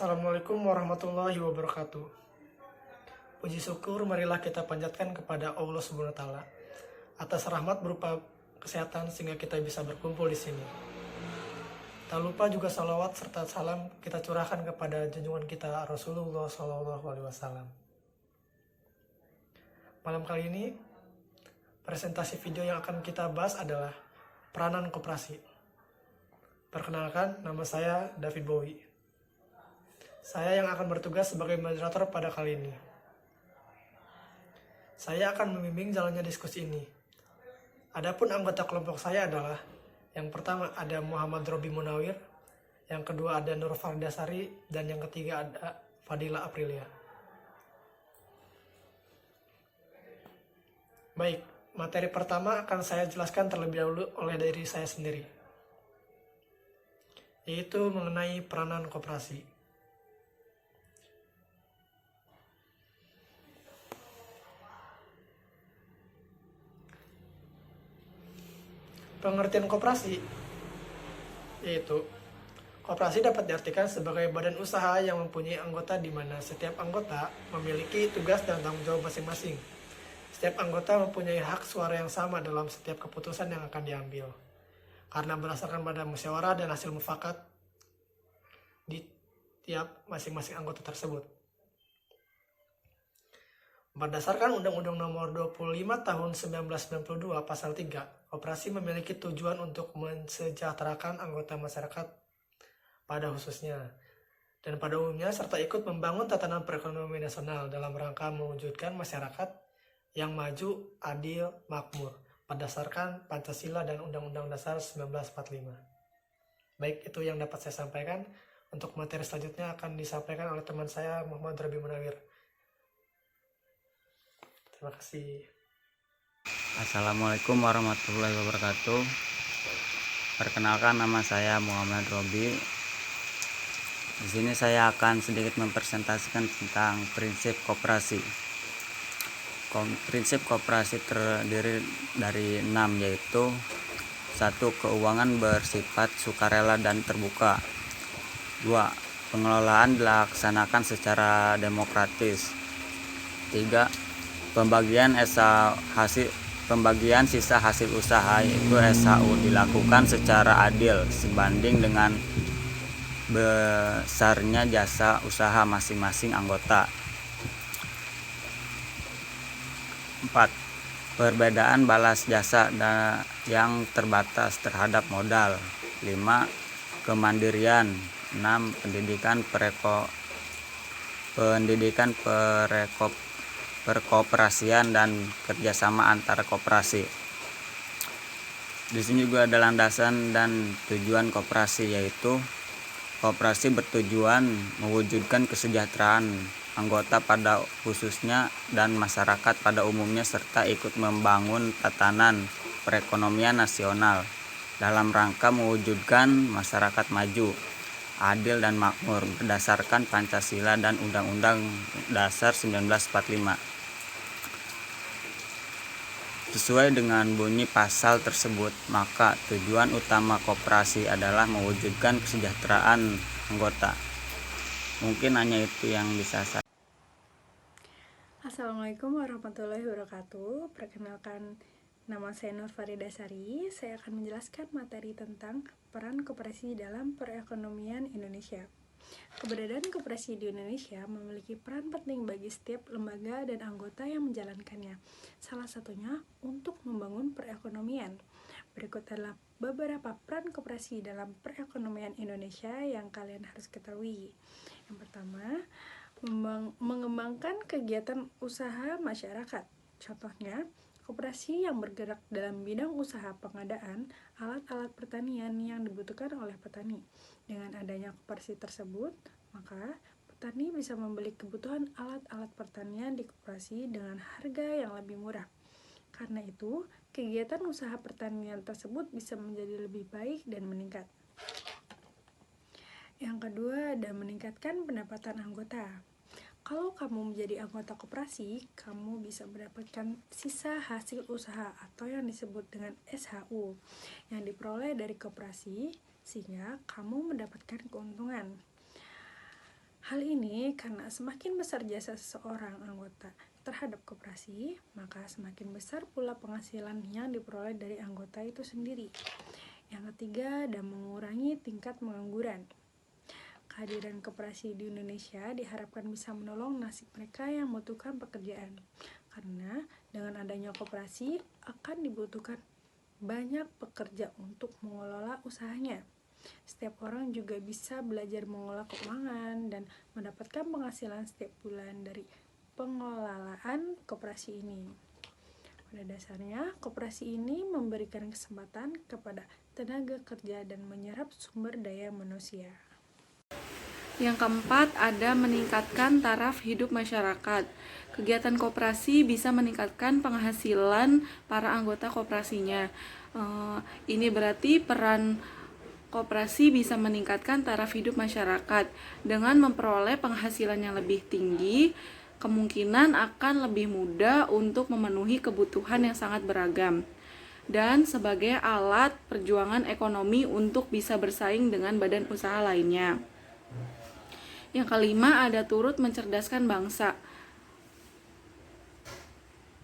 Assalamualaikum warahmatullahi wabarakatuh. Puji syukur marilah kita panjatkan kepada Allah Subhanahu wa taala atas rahmat berupa kesehatan sehingga kita bisa berkumpul di sini. Tak lupa juga salawat serta salam kita curahkan kepada junjungan kita Rasulullah SAW. Malam kali ini presentasi video yang akan kita bahas adalah peranan koperasi. Perkenalkan, nama saya David Bowie. Saya yang akan bertugas sebagai moderator pada kali ini. Saya akan membimbing jalannya diskusi ini. Adapun anggota kelompok saya adalah, yang pertama ada Muhammad Robi Munawir, yang kedua ada Nur Fardasari, dan yang ketiga ada Fadila Aprilia. Baik, materi pertama akan saya jelaskan terlebih dahulu oleh diri saya sendiri, yaitu mengenai peranan koperasi. Pengertian koperasi yaitu koperasi dapat diartikan sebagai badan usaha yang mempunyai anggota di mana setiap anggota memiliki tugas dan tanggung jawab masing-masing. Setiap anggota mempunyai hak suara yang sama dalam setiap keputusan yang akan diambil, karena berdasarkan pada musyawarah dan hasil mufakat di tiap masing-masing anggota tersebut. Berdasarkan Undang-Undang Nomor 25 Tahun 1992 Pasal 3, koperasi memiliki tujuan untuk mensejahterakan anggota masyarakat pada khususnya dan pada umumnya serta ikut membangun tatanan perekonomian nasional dalam rangka mewujudkan masyarakat yang maju, adil, makmur berdasarkan Pancasila dan Undang-Undang Dasar 1945. Baik, itu yang dapat saya sampaikan. Untuk materi selanjutnya akan disampaikan oleh teman saya Muhammad Robi Munawir. Terima kasih. Assalamualaikum warahmatullahi wabarakatuh. Perkenalkan, nama saya Muhammad Robi. Di sini saya akan sedikit mempresentasikan tentang prinsip koperasi. Prinsip koperasi terdiri dari 6, yaitu 1. Keuangan bersifat sukarela dan terbuka. 2. Pengelolaan dilaksanakan secara demokratis. 3. Pembagian sisa hasil usaha yaitu SHU dilakukan secara adil sebanding dengan besarnya jasa usaha masing-masing anggota. 4. Perbedaan balas jasa yang terbatas terhadap modal. 5. Kemandirian. 6. Perkooperasian dan kerjasama antara koperasi. Di sini juga ada landasan dan tujuan koperasi, yaitu koperasi bertujuan mewujudkan kesejahteraan anggota pada khususnya dan masyarakat pada umumnya serta ikut membangun tatanan perekonomian nasional dalam rangka mewujudkan masyarakat maju, adil dan makmur berdasarkan Pancasila dan Undang-Undang Dasar 1945. Sesuai dengan bunyi pasal tersebut, maka tujuan utama koperasi adalah mewujudkan kesejahteraan anggota. Mungkin hanya itu yang bisa saya. Assalamualaikum warahmatullahi wabarakatuh. Perkenalkan, nama saya Nur Fardasari. Saya akan menjelaskan materi tentang peran koperasi dalam perekonomian Indonesia. Keberadaan koperasi di Indonesia memiliki peran penting bagi setiap lembaga dan anggota yang menjalankannya. Salah satunya untuk membangun perekonomian. Berikut adalah beberapa peran koperasi dalam perekonomian Indonesia yang kalian harus ketahui. Yang pertama, mengembangkan kegiatan usaha masyarakat. Contohnya, koperasi yang bergerak dalam bidang usaha pengadaan alat-alat pertanian yang dibutuhkan oleh petani. Dengan adanya koperasi tersebut, maka petani bisa membeli kebutuhan alat-alat pertanian di koperasi dengan harga yang lebih murah. Karena itu, kegiatan usaha pertanian tersebut bisa menjadi lebih baik dan meningkat. Yang kedua, ada meningkatkan pendapatan anggota. Kalau kamu menjadi anggota koperasi, kamu bisa mendapatkan sisa hasil usaha atau yang disebut dengan SHU yang diperoleh dari koperasi, sehingga kamu mendapatkan keuntungan. Hal ini karena semakin besar jasa seseorang anggota terhadap koperasi, maka semakin besar pula penghasilan yang diperoleh dari anggota itu sendiri. Yang ketiga, dan mengurangi tingkat pengangguran. Kehadiran koperasi di Indonesia diharapkan bisa menolong nasib mereka yang membutuhkan pekerjaan. Karena dengan adanya koperasi akan dibutuhkan banyak pekerja untuk mengelola usahanya. Setiap orang juga bisa belajar mengelola keuangan dan mendapatkan penghasilan setiap bulan dari pengelolaan koperasi ini. Pada dasarnya, koperasi ini memberikan kesempatan kepada tenaga kerja dan menyerap sumber daya manusia. Yang keempat, ada meningkatkan taraf hidup masyarakat. Kegiatan koperasi bisa meningkatkan penghasilan para anggota koperasinya. Ini berarti peran koperasi bisa meningkatkan taraf hidup masyarakat. Dengan memperoleh penghasilan yang lebih tinggi, kemungkinan akan lebih mudah untuk memenuhi kebutuhan yang sangat beragam. Dan sebagai alat perjuangan ekonomi untuk bisa bersaing dengan badan usaha lainnya. Yang kelima, ada turut mencerdaskan bangsa.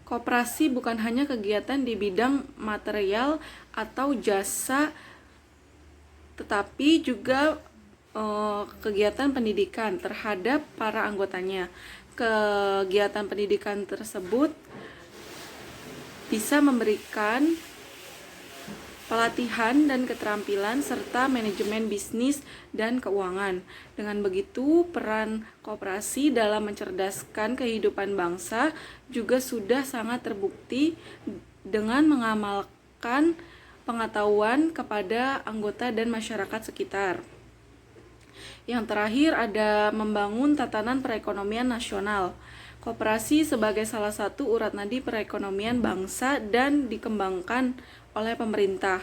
Koperasi bukan hanya kegiatan di bidang material atau jasa, tetapi juga kegiatan pendidikan terhadap para anggotanya. Kegiatan pendidikan tersebut bisa memberikan pelatihan dan keterampilan serta manajemen bisnis dan keuangan. Dengan begitu, peran koperasi dalam mencerdaskan kehidupan bangsa juga sudah sangat terbukti dengan mengamalkan pengetahuan kepada anggota dan masyarakat sekitar. Yang terakhir, ada membangun tatanan perekonomian nasional. Koperasi sebagai salah satu urat nadi perekonomian bangsa dan dikembangkan oleh pemerintah.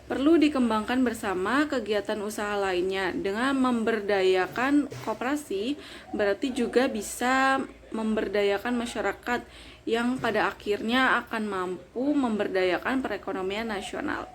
Perlu dikembangkan bersama kegiatan usaha lainnya. Dengan memberdayakan koperasi, berarti juga bisa memberdayakan masyarakat yang pada akhirnya akan mampu memberdayakan perekonomian nasional.